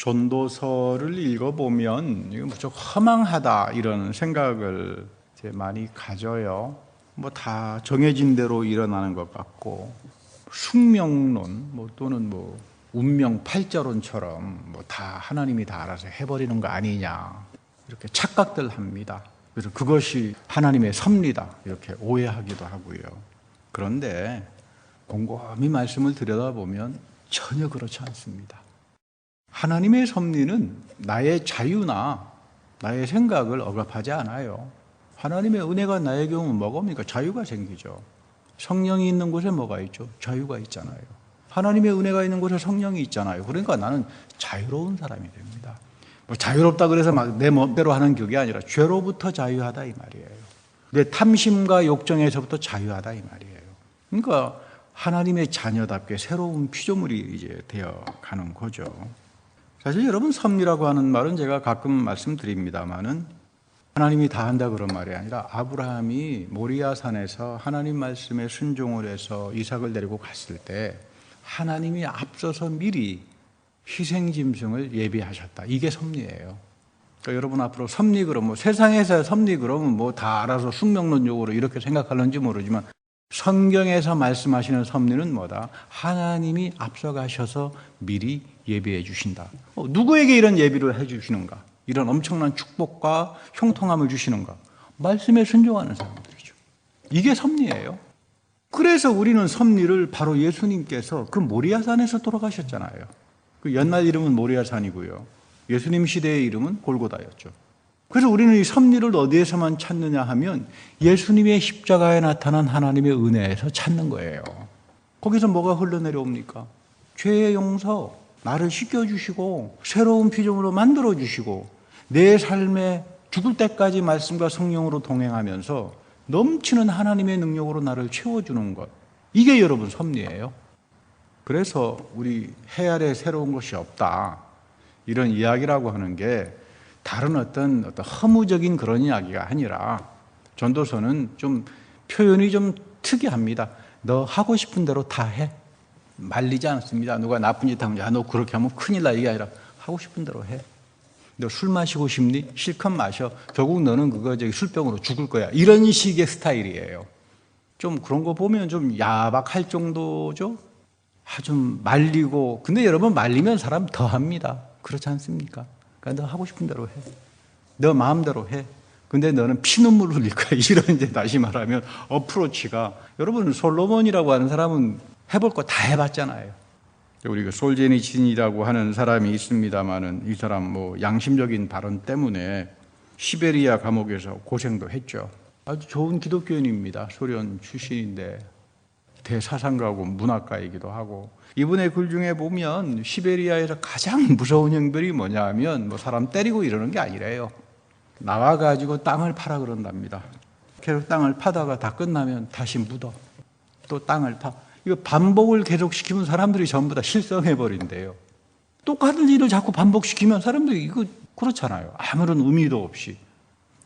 전도서를 읽어보면 이거 무척 허망하다 이런 생각을 이제 많이 가져요. 뭐 다 정해진 대로 일어나는 것 같고 숙명론 또는 운명 팔자론처럼 다 하나님이 다 알아서 해버리는 거 아니냐 이렇게 착각들 합니다. 그래서 그것이 하나님의 섭리다 이렇게 오해하기도 하고요. 그런데 곰곰이 말씀을 들여다보면 전혀 그렇지 않습니다. 하나님의 섭리는 나의 자유나 나의 생각을 억압하지 않아요. 하나님의 은혜가 나에게 오면 뭐가 옵니까? 자유가 생기죠. 성령이 있는 곳에 뭐가 있죠? 자유가 있잖아요. 하나님의 은혜가 있는 곳에 성령이 있잖아요. 그러니까 나는 자유로운 사람이 됩니다. 자유롭다 그래서 막 내 멋대로 하는 격이 아니라 죄로부터 자유하다 이 말이에요. 내 탐심과 욕정에서부터 자유하다 이 말이에요. 그러니까 하나님의 자녀답게 새로운 피조물이 이제 되어 가는 거죠. 사실 여러분 섭리라고 하는 말은 제가 가끔 말씀드립니다만은 하나님이 다 한다 그런 말이 아니라 아브라함이 모리아 산에서 하나님 말씀에 순종을 해서 이삭을 데리고 갔을 때 하나님이 앞서서 미리 희생 짐승을 예비하셨다. 이게 섭리예요. 그러니까 여러분 앞으로 섭리 그러면 세상에서 섭리 그러면 다 알아서 숙명론적으로 이렇게 생각하는지 모르지만 성경에서 말씀하시는 섭리는 뭐다? 하나님이 앞서가셔서 미리 예비해 주신다. 누구에게 이런 예비를 해 주시는가? 이런 엄청난 축복과 형통함을 주시는가? 말씀에 순종하는 사람들이죠. 이게 섭리예요. 그래서 우리는 섭리를 바로 예수님께서 그 모리아산에서 돌아가셨잖아요. 그 옛날 이름은 모리아산이고요. 예수님 시대의 이름은 골고다였죠. 그래서 우리는 이 섭리를 어디에서만 찾느냐 하면 예수님의 십자가에 나타난 하나님의 은혜에서 찾는 거예요. 거기서 뭐가 흘러내려옵니까? 죄의 용서, 나를 씻겨주시고 새로운 피조물로 만들어주시고 내 삶에 죽을 때까지 말씀과 성령으로 동행하면서 넘치는 하나님의 능력으로 나를 채워주는 것. 이게 여러분 섭리예요. 그래서 우리 해 아래 새로운 것이 없다. 이런 이야기라고 하는 게 다른 어떤 허무적인 그런 이야기가 아니라 전도서는 좀 표현이 좀 특이합니다. 너 하고 싶은 대로 다 해. 말리지 않습니다. 누가 나쁜 짓 하면 너 그렇게 하면 큰일 나 이게 아니라 하고 싶은 대로 해. 너 술 마시고 싶니? 실컷 마셔. 결국 너는 술병으로 죽을 거야. 이런 식의 스타일이에요. 좀 그런 거 보면 좀 야박할 정도죠. 좀 말리고. 근데 여러분 말리면 사람 더 합니다. 그렇지 않습니까? 그러니까 너 하고 싶은 대로 해. 너 마음대로 해. 근데 너는 피눈물 흘릴 거야. 이런 이제 다시 말하면 어프로치가 여러분 솔로몬이라고 하는 사람은 해볼 거 다 해봤잖아요. 우리가 솔제니친이라고 하는 사람이 있습니다만은 이 사람 양심적인 발언 때문에 시베리아 감옥에서 고생도 했죠. 아주 좋은 기독교인입니다. 소련 출신인데 대사상가고 문학가이기도 하고 이분의 글 중에 보면 시베리아에서 가장 무서운 형벌이 뭐냐 하면 사람 때리고 이러는 게 아니래요. 나와가지고 땅을 파라 그런답니다. 계속 땅을 파다가 다 끝나면 다시 묻어. 또 땅을 파. 이거 반복을 계속시키면 사람들이 전부 다 실성해버린대요. 똑같은 일을 자꾸 반복시키면 사람들이 이거 그렇잖아요. 아무런 의미도 없이.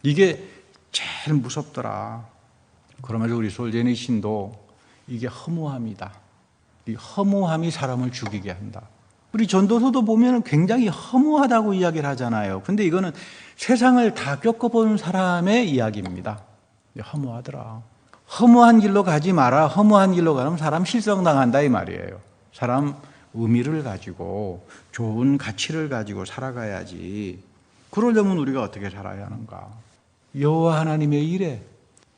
이게 제일 무섭더라. 그러면서 우리 솔제니친도 이게 허무함이다. 이 허무함이 사람을 죽이게 한다. 우리 전도서도 보면 굉장히 허무하다고 이야기를 하잖아요. 근데 이거는 세상을 다 겪어본 사람의 이야기입니다. 허무하더라. 허무한 길로 가지 마라. 허무한 길로 가면 사람 실성당한다 이 말이에요. 사람 의미를 가지고 좋은 가치를 가지고 살아가야지. 그러려면 우리가 어떻게 살아야 하는가? 여호와 하나님의 일에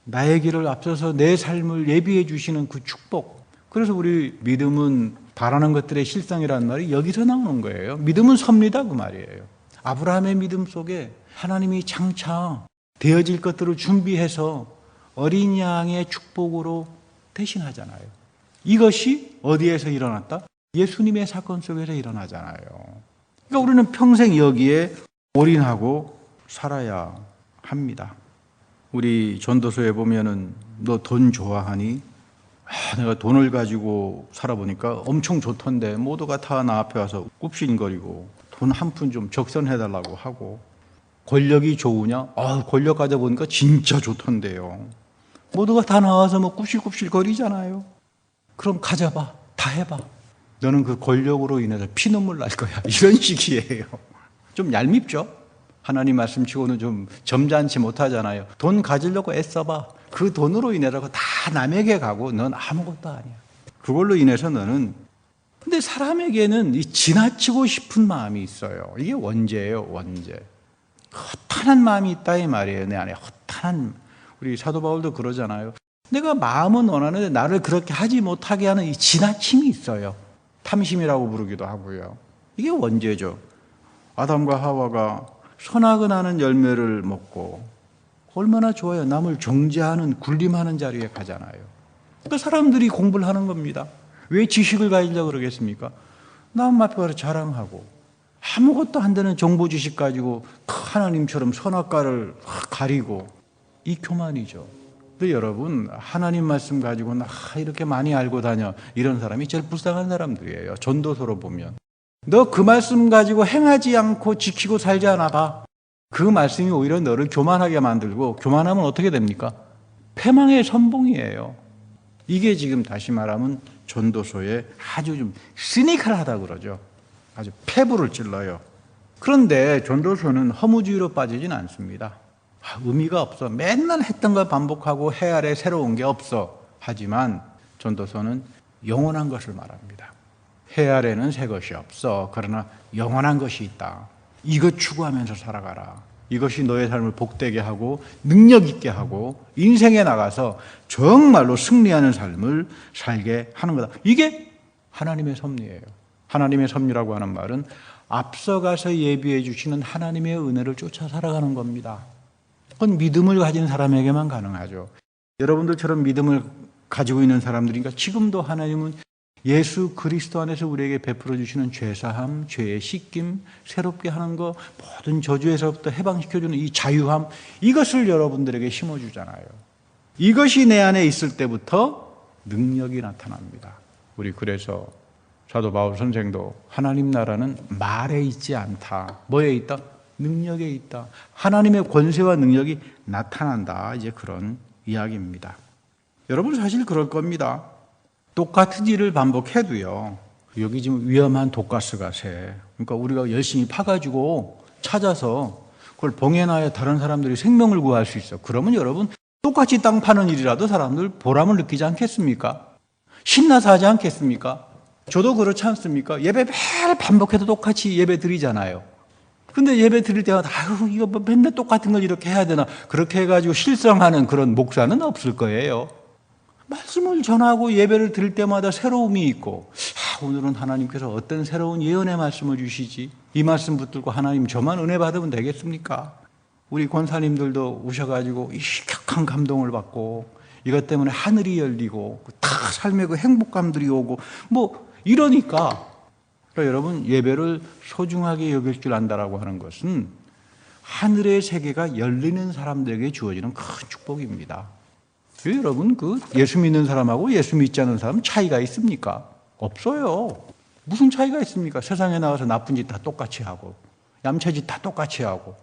나의 길을 앞서서 내 삶을 예비해 주시는 그 축복. 그래서 우리 믿음은 바라는 것들의 실상이라는 말이 여기서 나오는 거예요. 믿음은 섭리다 그 말이에요. 아브라함의 믿음 속에 하나님이 장차 되어질 것들을 준비해서 어린 양의 축복으로 대신하잖아요. 이것이 어디에서 일어났다? 예수님의 사건 속에서 일어나잖아요. 그러니까 우리는 평생 여기에 올인하고 살아야 합니다. 우리 전도서에 보면은 너 돈 좋아하니? 내가 돈을 가지고 살아보니까 엄청 좋던데 모두가 다 나 앞에 와서 굽신거리고 돈 한 푼 좀 적선해달라고 하고 권력이 좋으냐? 권력 가져보니까 진짜 좋던데요. 모두가 다 나와서 굽실굽실 거리잖아요. 그럼 가져봐. 다 해봐. 너는 그 권력으로 인해서 피눈물 날 거야. 이런 식이에요. 좀 얄밉죠? 하나님 말씀치고는 좀 점잖지 못하잖아요. 돈 가지려고 애써봐. 그 돈으로 인해서 다 남에게 가고 넌 아무것도 아니야. 그걸로 인해서 너는. 근데 사람에게는 이 지나치고 싶은 마음이 있어요. 이게 원죄예요, 원죄. 허탄한 마음이 있다 이 말이에요. 내 안에 허탄한. 우리 사도 바울도 그러잖아요. 내가 마음은 원하는데 나를 그렇게 하지 못하게 하는 이 지나침이 있어요. 탐심이라고 부르기도 하고요. 이게 원죄죠. 아담과 하와가 선악을 하는 열매를 먹고 얼마나 좋아요. 남을 정죄하는 군림하는 자리에 가잖아요. 그 사람들이 공부를 하는 겁니다. 왜 지식을 가지려고 그러겠습니까? 남 앞에 가서 자랑하고 아무것도 안 되는 정보 지식 가지고 하나님처럼 선악과를 가리고 이 교만이죠. 근데 여러분 하나님 말씀 가지고 나 이렇게 많이 알고 다녀 이런 사람이 제일 불쌍한 사람들이에요. 전도서로 보면 너 그 말씀 가지고 행하지 않고 지키고 살지 않아 봐. 그 말씀이 오히려 너를 교만하게 만들고 교만하면 어떻게 됩니까? 패망의 선봉이에요. 이게 지금 다시 말하면 전도서에 아주 좀 시니컬하다 그러죠. 아주 패부를 찔러요. 그런데 전도서는 허무주의로 빠지진 않습니다. 의미가 없어. 맨날 했던 걸 반복하고 해 아래 새로운 게 없어. 하지만 전도서는 영원한 것을 말합니다. 해 아래는 새 것이 없어. 그러나 영원한 것이 있다. 이것 추구하면서 살아가라. 이것이 너의 삶을 복되게 하고 능력 있게 하고 인생에 나가서 정말로 승리하는 삶을 살게 하는 거다. 이게 하나님의 섭리예요. 하나님의 섭리라고 하는 말은 앞서가서 예비해 주시는 하나님의 은혜를 쫓아 살아가는 겁니다. 그건 믿음을 가진 사람에게만 가능하죠. 여러분들처럼 믿음을 가지고 있는 사람들이니까 지금도 하나님은 예수 그리스도 안에서 우리에게 베풀어 주시는 죄사함, 죄의 씻김, 새롭게 하는 것, 모든 저주에서부터 해방시켜주는 이 자유함, 이것을 여러분들에게 심어주잖아요. 이것이 내 안에 있을 때부터 능력이 나타납니다. 우리 그래서 사도 바울 선생도 하나님 나라는 말에 있지 않다. 뭐에 있다? 능력에 있다. 하나님의 권세와 능력이 나타난다. 이제 그런 이야기입니다. 여러분 사실 그럴 겁니다. 똑같은 일을 반복해도요. 여기 지금 위험한 독가스가 새. 그러니까 우리가 열심히 파가지고 찾아서 그걸 봉해놔야 다른 사람들이 생명을 구할 수 있어. 그러면 여러분 똑같이 땅 파는 일이라도 사람들 보람을 느끼지 않겠습니까? 신나서 하지 않겠습니까? 저도 그렇지 않습니까? 예배 매일 반복해도 똑같이 예배 드리잖아요. 근데 예배 드릴 때마다 아유 이거 뭐 맨날 똑같은 걸 이렇게 해야 되나 그렇게 해가지고 실성하는 그런 목사는 없을 거예요. 말씀을 전하고 예배를 드릴 때마다 새로움이 있고 오늘은 하나님께서 어떤 새로운 예언의 말씀을 주시지 이 말씀 붙들고 하나님 저만 은혜 받으면 되겠습니까? 우리 권사님들도 오셔가지고 이 격한 감동을 받고 이것 때문에 하늘이 열리고 다 삶의 그 행복감들이 오고 뭐 이러니까 그러니까 여러분 예배를 소중하게 여길 줄 안다라고 하는 것은 하늘의 세계가 열리는 사람들에게 주어지는 큰 축복입니다. 여러분 그 예수 믿는 사람하고 예수 믿지 않는 사람 차이가 있습니까? 없어요. 무슨 차이가 있습니까? 세상에 나가서 나쁜 짓 다 똑같이 하고 얌체짓 다 똑같이 하고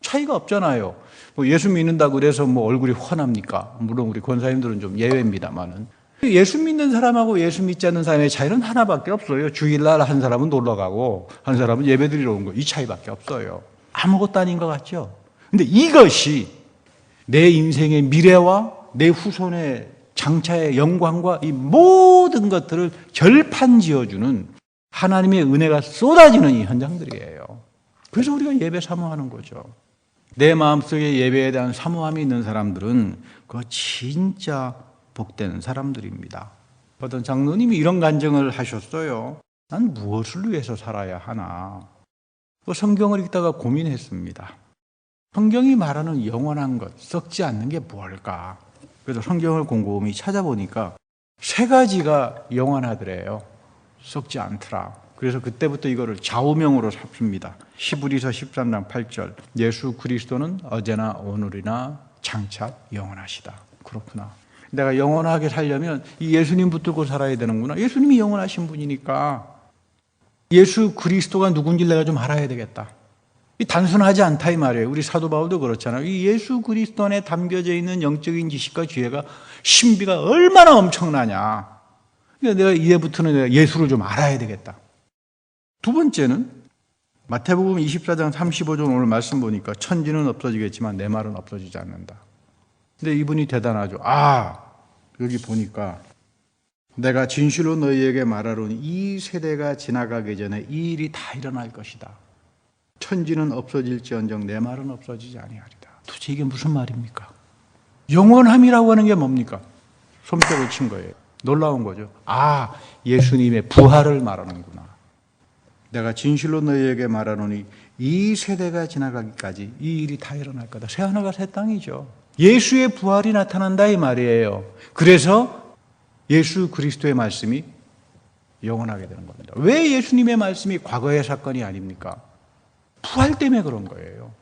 차이가 없잖아요. 뭐 예수 믿는다고 그래서 뭐 얼굴이 환합니까? 물론 우리 권사님들은 좀 예외입니다만은 예수 믿는 사람하고 예수 믿지 않는 사람의 차이는 하나밖에 없어요. 주일날 한 사람은 놀러 가고 한 사람은 예배 드리러 온 거 이 차이밖에 없어요. 아무것도 아닌 것 같죠? 근데 이것이 내 인생의 미래와 내 후손의 장차의 영광과 이 모든 것들을 결판지어주는 하나님의 은혜가 쏟아지는 이 현장들이에요. 그래서 우리가 예배 사모하는 거죠. 내 마음속에 예배에 대한 사모함이 있는 사람들은 그거 진짜 복된 사람들입니다. 어떤 장로님이 이런 간증을 하셨어요. 난 무엇을 위해서 살아야 하나? 성경을 읽다가 고민했습니다. 성경이 말하는 영원한 것, 썩지 않는 게 뭘까? 그래서 성경을 곰곰이 찾아보니까 세 가지가 영원하더래요. 썩지 않더라. 그래서 그때부터 이거를 좌우명으로 삼습니다. 히브리서 13장 8절 예수 그리스도는 어제나 오늘이나 장차 영원하시다. 그렇구나. 내가 영원하게 살려면 이 예수님 붙들고 살아야 되는구나. 예수님이 영원하신 분이니까 예수 그리스도가 누군지 내가 좀 알아야 되겠다. 이 단순하지 않다 이 말이에요. 우리 사도 바울도 그렇잖아요. 이 예수 그리스도 안에 담겨져 있는 영적인 지식과 지혜가 신비가 얼마나 엄청나냐. 그러니까 내가 이제부터는 내가 예수를 좀 알아야 되겠다. 두 번째는 마태복음 24장 35절 오늘 말씀 보니까 천지는 없어지겠지만 내 말은 없어지지 않는다. 근데 이분이 대단하죠. 여기 보니까 내가 진실로 너희에게 말하노니 이 세대가 지나가기 전에 이 일이 다 일어날 것이다. 천지는 없어질지언정 내 말은 없어지지 아니하리다. 도대체 이게 무슨 말입니까? 영원함이라고 하는 게 뭡니까? 손뼉을 친 거예요. 놀라운 거죠. 예수님의 부활을 말하는구나. 내가 진실로 너희에게 말하노니 이 세대가 지나가기까지 이 일이 다 일어날 거다. 새하늘과 새 땅이죠. 예수의 부활이 나타난다 이 말이에요. 그래서 예수 그리스도의 말씀이 영원하게 되는 겁니다. 왜 예수님의 말씀이 과거의 사건이 아닙니까? 부활 때문에 그런 거예요.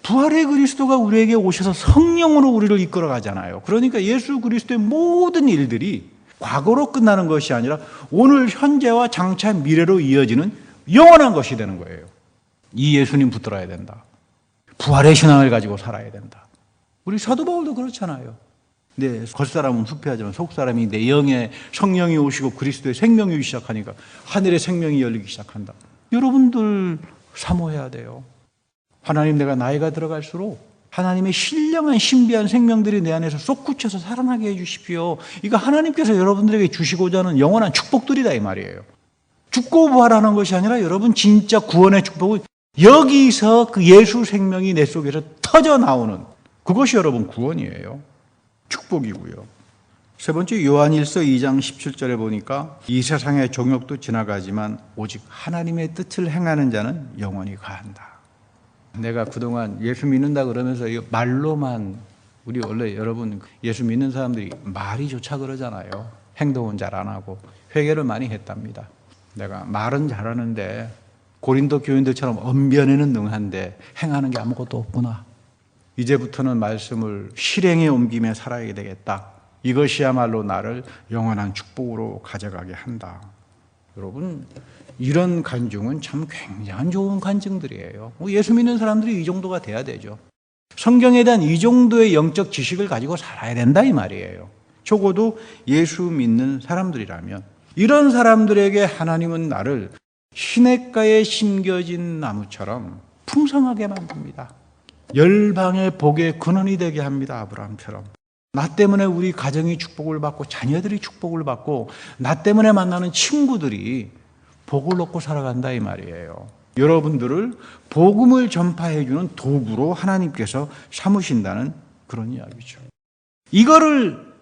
부활의 그리스도가 우리에게 오셔서 성령으로 우리를 이끌어 가잖아요. 그러니까 예수 그리스도의 모든 일들이 과거로 끝나는 것이 아니라 오늘 현재와 장차 미래로 이어지는 영원한 것이 되는 거예요. 이 예수님 붙들어야 된다. 부활의 신앙을 가지고 살아야 된다. 우리 사도 바울도 그렇잖아요. 겉사람은 후패하지만 속사람이 내 영에 성령이 오시고 그리스도의 생명이 오기 시작하니까 하늘의 생명이 열리기 시작한다. 여러분들 사모해야 돼요. 하나님, 내가 나이가 들어갈수록 하나님의 신령한 신비한 생명들이 내 안에서 솟구쳐서 살아나게 해주십시오. 이거 하나님께서 여러분들에게 주시고자 하는 영원한 축복들이다 이 말이에요. 죽고 부활하는 것이 아니라 여러분 진짜 구원의 축복은 여기서 그 예수 생명이 내 속에서 터져 나오는 그것이 여러분 구원이에요. 축복이고요. 세 번째, 요한일서 2장 17절에 보니까 이 세상의 종욕도 지나가지만 오직 하나님의 뜻을 행하는 자는 영원히 가한다. 내가 그동안 예수 믿는다 그러면서 말로만, 우리 원래 여러분 예수 믿는 사람들이 말이 좋자 그러잖아요. 행동은 잘 안 하고 회개를 많이 했답니다. 내가 말은 잘하는데 고린도 교인들처럼 언변에는 능한데 행하는 게 아무것도 없구나. 이제부터는 말씀을 실행에 옮기며 살아야 되겠다. 이것이야말로 나를 영원한 축복으로 가져가게 한다. 여러분, 이런 간증은 참 굉장한 좋은 간증들이에요. 예수 믿는 사람들이 이 정도가 돼야 되죠. 성경에 대한 이 정도의 영적 지식을 가지고 살아야 된다 이 말이에요. 적어도 예수 믿는 사람들이라면. 이런 사람들에게 하나님은 나를 시냇가에 심겨진 나무처럼 풍성하게 만듭니다. 열방의 복의 근원이 되게 합니다. 아브라함처럼. 나 때문에 우리 가정이 축복을 받고 자녀들이 축복을 받고 나 때문에 만나는 친구들이 복을 얻고 살아간다 이 말이에요. 여러분들을 복음을 전파해주는 도구로 하나님께서 삼으신다는 그런 이야기죠. 이거를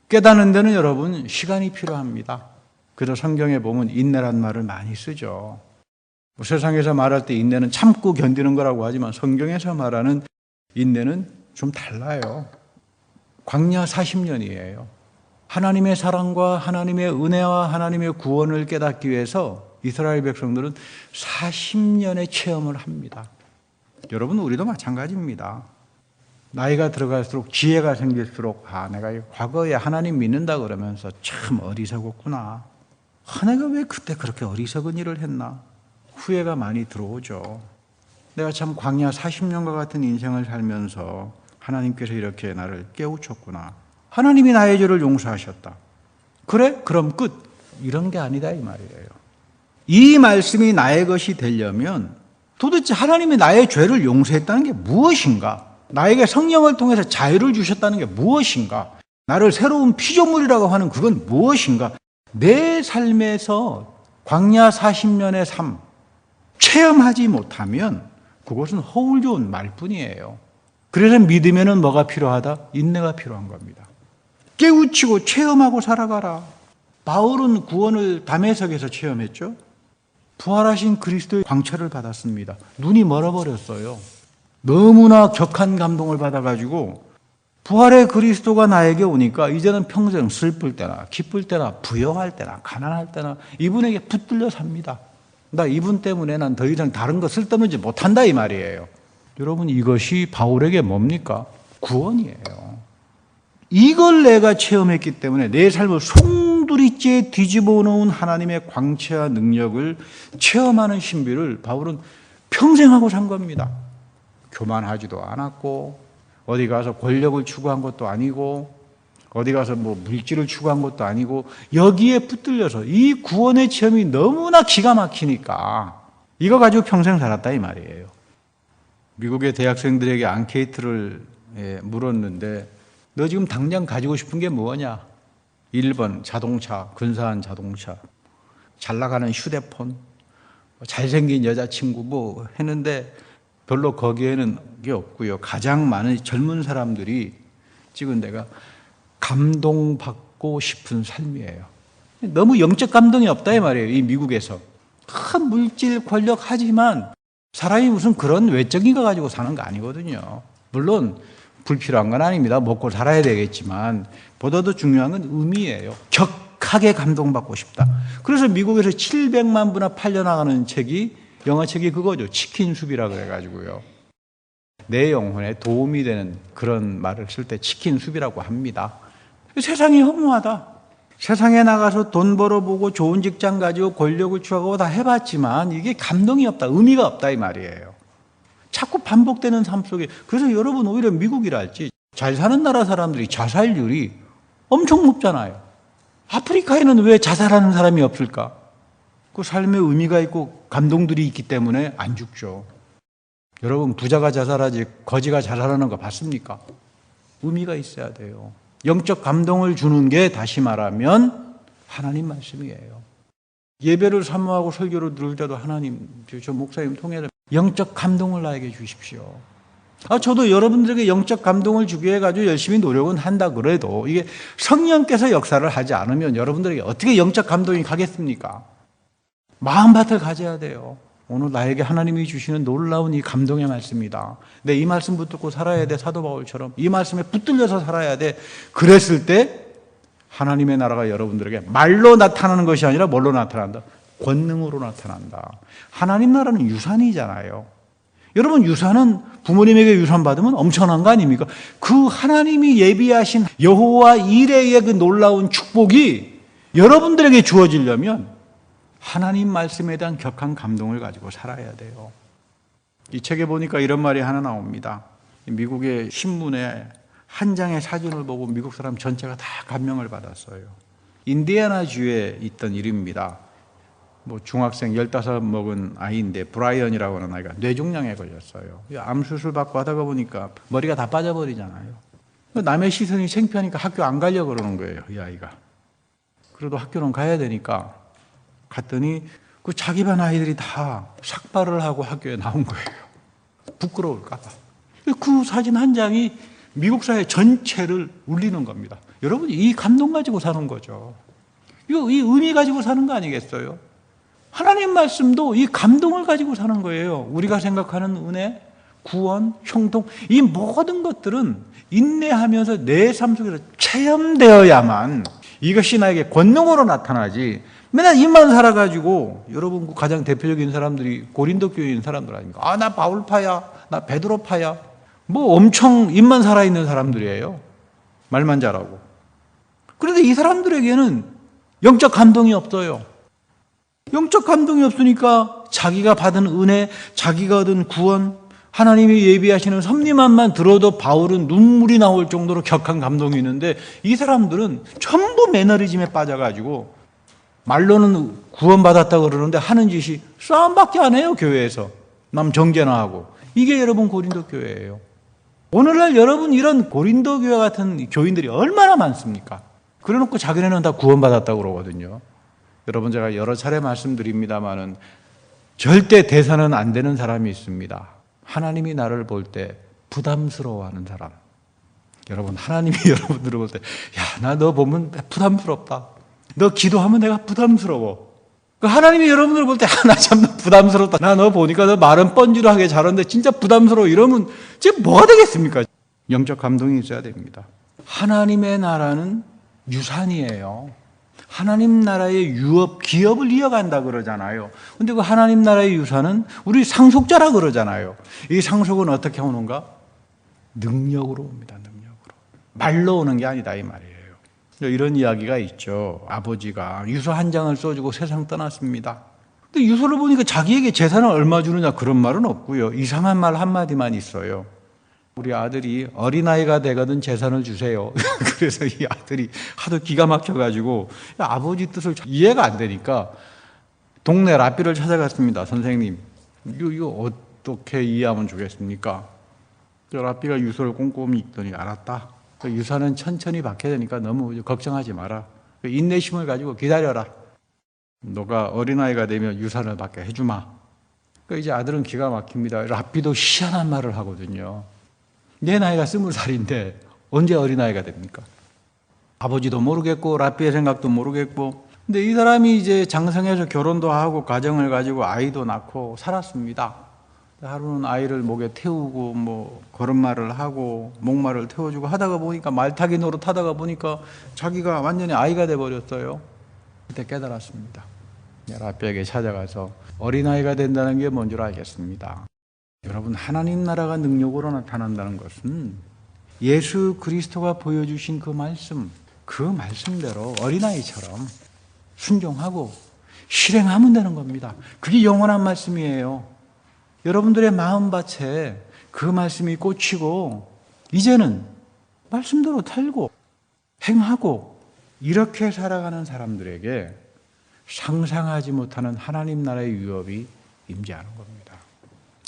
깨닫는 데는 여러분 시간이 필요합니다. 그래서 성경에 보면 인내란 말을 많이 쓰죠. 세상에서 말할 때 인내는 참고 견디는 거라고 하지만 성경에서 말하는 인내는 좀 달라요. 광야 40년이에요. 하나님의 사랑과 하나님의 은혜와 하나님의 구원을 깨닫기 위해서 이스라엘 백성들은 40년의 체험을 합니다. 여러분, 우리도 마찬가지입니다. 나이가 들어갈수록 지혜가 생길수록 내가 과거에 하나님 믿는다 그러면서 참 어리석었구나. 내가 왜 그때 그렇게 어리석은 일을 했나. 후회가 많이 들어오죠. 내가 참 광야 40년과 같은 인생을 살면서 하나님께서 이렇게 나를 깨우쳤구나. 하나님이 나의 죄를 용서하셨다. 그래? 그럼 끝. 이런 게 아니다 이 말이에요. 이 말씀이 나의 것이 되려면 도대체 하나님이 나의 죄를 용서했다는 게 무엇인가? 나에게 성령을 통해서 자유를 주셨다는 게 무엇인가? 나를 새로운 피조물이라고 하는 그건 무엇인가? 내 삶에서 광야 40년의 삶 체험하지 못하면 그것은 허울 좋은 말뿐이에요. 그래서 믿으면 뭐가 필요하다? 인내가 필요한 겁니다. 깨우치고 체험하고 살아가라. 바울은 구원을 다메섹에서 체험했죠. 부활하신 그리스도의 광채를 받았습니다. 눈이 멀어버렸어요. 너무나 격한 감동을 받아가지고 부활의 그리스도가 나에게 오니까 이제는 평생 슬플 때나 기쁠 때나 부여할 때나 가난할 때나 이분에게 붙들려 삽니다. 나 이분 때문에 난 더 이상 다른 거 쓸데없는지 못한다 이 말이에요. 여러분, 이것이 바울에게 뭡니까? 구원이에요. 이걸 내가 체험했기 때문에 내 삶을 송두리째 뒤집어 놓은 하나님의 광채와 능력을 체험하는 신비를 바울은 평생 하고 산 겁니다. 교만하지도 않았고 어디 가서 권력을 추구한 것도 아니고 어디 가서 뭐 물질을 추구한 것도 아니고 여기에 붙들려서 이 구원의 체험이 너무나 기가 막히니까 이거 가지고 평생 살았다 이 말이에요. 미국의 대학생들에게 앙케이트를 물었는데 너 지금 당장 가지고 싶은 게 뭐냐? 1번 자동차, 근사한 자동차, 잘 나가는 휴대폰, 잘생긴 여자친구 뭐 했는데 별로 거기에는 게 없고요. 가장 많은 젊은 사람들이 찍은 데가 감동받고 싶은 삶이에요. 너무 영적 감동이 없다 이 말이에요. 이 미국에서. 큰 물질 권력 하지만 사람이 무슨 그런 외적인 거 가지고 사는 거 아니거든요. 물론 불필요한 건 아닙니다. 먹고 살아야 되겠지만 보다도 중요한 건 의미예요. 격하게 감동받고 싶다. 그래서 미국에서 700만 부나 팔려나가는 책이 영어책이 그거죠. 치킨숲이라 그래가지고요. 내 영혼에 도움이 되는 그런 말을 쓸 때 치킨숲이라고 합니다. 세상이 허무하다. 세상에 나가서 돈 벌어보고 좋은 직장 가지고 권력을 추구하고 다 해봤지만 이게 감동이 없다. 의미가 없다 이 말이에요. 자꾸 반복되는 삶 속에. 그래서 여러분 오히려 미국이랄지 잘 사는 나라 사람들이 자살률이 엄청 높잖아요. 아프리카에는 왜 자살하는 사람이 없을까? 그 삶에 의미가 있고 감동들이 있기 때문에 안 죽죠. 여러분 부자가 자살하지 거지가 자살하는 거 봤습니까? 의미가 있어야 돼요. 영적 감동을 주는 게 다시 말하면 하나님 말씀이에요. 예배를 사모하고 설교를 들을 때도 하나님, 저 목사님 통해서 영적 감동을 나에게 주십시오. 저도 여러분들에게 영적 감동을 주기 위해 가지고 열심히 노력은 한다 그래도 이게 성령께서 역사를 하지 않으면 여러분들에게 어떻게 영적 감동이 가겠습니까? 마음밭을 가져야 돼요. 오늘 나에게 하나님이 주시는 놀라운 이 감동의 말씀이다. 내 이 말씀 붙들고 살아야 돼. 사도 바울처럼 이 말씀에 붙들려서 살아야 돼. 그랬을 때 하나님의 나라가 여러분들에게 말로 나타나는 것이 아니라 뭘로 나타난다? 권능으로 나타난다. 하나님 나라는 유산이잖아요. 여러분 유산은 부모님에게 유산 받으면 엄청난 거 아닙니까? 그 하나님이 예비하신 여호와 이레의 그 놀라운 축복이 여러분들에게 주어지려면 하나님 말씀에 대한 격한 감동을 가지고 살아야 돼요. 이 책에 보니까 이런 말이 하나 나옵니다. 미국의 신문에 한 장의 사진을 보고 미국 사람 전체가 다 감명을 받았어요. 인디애나주에 있던 일입니다. 중학생 15 먹은 아이인데 브라이언이라고 하는 아이가 뇌종양에 걸렸어요. 암 수술 받고 하다가 보니까 머리가 다 빠져버리잖아요. 남의 시선이 창피하니까 학교 안 가려고 그러는 거예요, 이 아이가. 그래도 학교는 가야 되니까 갔더니 그 자기 반 아이들이 다 삭발을 하고 학교에 나온 거예요. 부끄러울까 봐. 그 사진 한 장이 미국 사회 전체를 울리는 겁니다. 여러분 이 감동 가지고 사는 거죠. 이 의미 가지고 사는 거 아니겠어요? 하나님 말씀도 이 감동을 가지고 사는 거예요. 우리가 생각하는 은혜, 구원, 형통 이 모든 것들은 인내하면서 내 삶 속에서 체험되어야만 이것이 나에게 권능으로 나타나지. 맨날 입만 살아가지고 여러분 가장 대표적인 사람들이 고린도 교회인 사람들 아닙니까? 나 바울파야, 나 베드로파야. 엄청 입만 살아있는 사람들이에요. 말만 잘하고. 그런데 이 사람들에게는 영적 감동이 없어요. 영적 감동이 없으니까 자기가 받은 은혜, 자기가 얻은 구원, 하나님이 예비하시는 섭리만만 들어도 바울은 눈물이 나올 정도로 격한 감동이 있는데 이 사람들은 전부 매너리즘에 빠져가지고 말로는 구원받았다고 그러는데 하는 짓이 싸움밖에 안 해요. 교회에서 남 정죄나 하고. 이게 여러분 고린도 교회예요. 오늘날 여러분 이런 고린도 교회 같은 교인들이 얼마나 많습니까? 그래놓고 자기네는 다 구원받았다고 그러거든요. 여러분 제가 여러 차례 말씀드립니다마는 절대 대사는 안 되는 사람이 있습니다. 하나님이 나를 볼 때 부담스러워하는 사람. 여러분 하나님이 여러분들을 볼 때 나 너 보면 부담스럽다. 너 기도하면 내가 부담스러워. 하나님이 여러분들을 볼 때 나 참 부담스럽다. 나 너 보니까 너 말은 뻔지르하게 잘하는데 진짜 부담스러워. 이러면 지금 뭐가 되겠습니까? 영적 감동이 있어야 됩니다. 하나님의 나라는 유산이에요. 하나님 나라의 유업, 기업을 이어간다 그러잖아요. 근데 그 하나님 나라의 유산은 우리 상속자라 그러잖아요. 이 상속은 어떻게 오는가? 능력으로 옵니다. 능력으로. 말로 오는 게 아니다 이 말이에요. 이런 이야기가 있죠. 아버지가 유서 한 장을 써주고 세상 떠났습니다. 근데 유서를 보니까 자기에게 재산을 얼마 주느냐 그런 말은 없고요. 이상한 말 한마디만 있어요. 우리 아들이 어린아이가 되거든 재산을 주세요. 그래서 이 아들이 하도 기가 막혀가지고 아버지 뜻을 이해가 안 되니까 동네 랍비를 찾아갔습니다. 선생님, 이거 어떻게 이해하면 좋겠습니까? 랍비가 유서를 꼼꼼히 읽더니 알았다. 유서는 천천히 받게 되니까 너무 걱정하지 마라. 인내심을 가지고 기다려라. 너가 어린아이가 되면 유산을 받게 해주마. 이제 아들은 기가 막힙니다. 랍비도 희한한 말을 하거든요. 내 나이가 20살인데 언제 어린아이가 됩니까? 아버지도 모르겠고 랍비의 생각도 모르겠고. 근데 이 사람이 이제 장성해서 결혼도 하고 가정을 가지고 아이도 낳고 살았습니다. 하루는 아이를 목에 태우고 뭐 걸음마를 하고 목마를 태워주고 하다가 보니까 말타기 노릇하다가 보니까 자기가 완전히 아이가 돼버렸어요. 그때 깨달았습니다. 랍비에게 찾아가서 어린아이가 된다는 게 뭔 줄 알겠습니다. 여러분, 하나님 나라가 능력으로 나타난다는 것은 예수 그리스도가 보여주신 그 말씀대로 어린아이처럼 순종하고 실행하면 되는 겁니다. 그게 영원한 말씀이에요. 여러분들의 마음밭에 그 말씀이 꽂히고 이제는 말씀대로 살고 행하고 이렇게 살아가는 사람들에게 상상하지 못하는 하나님 나라의 위협이 임재하는 겁니다.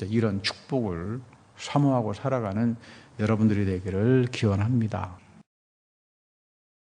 이런 축복을 사모하고 살아가는 여러분들이 되기를 기원합니다.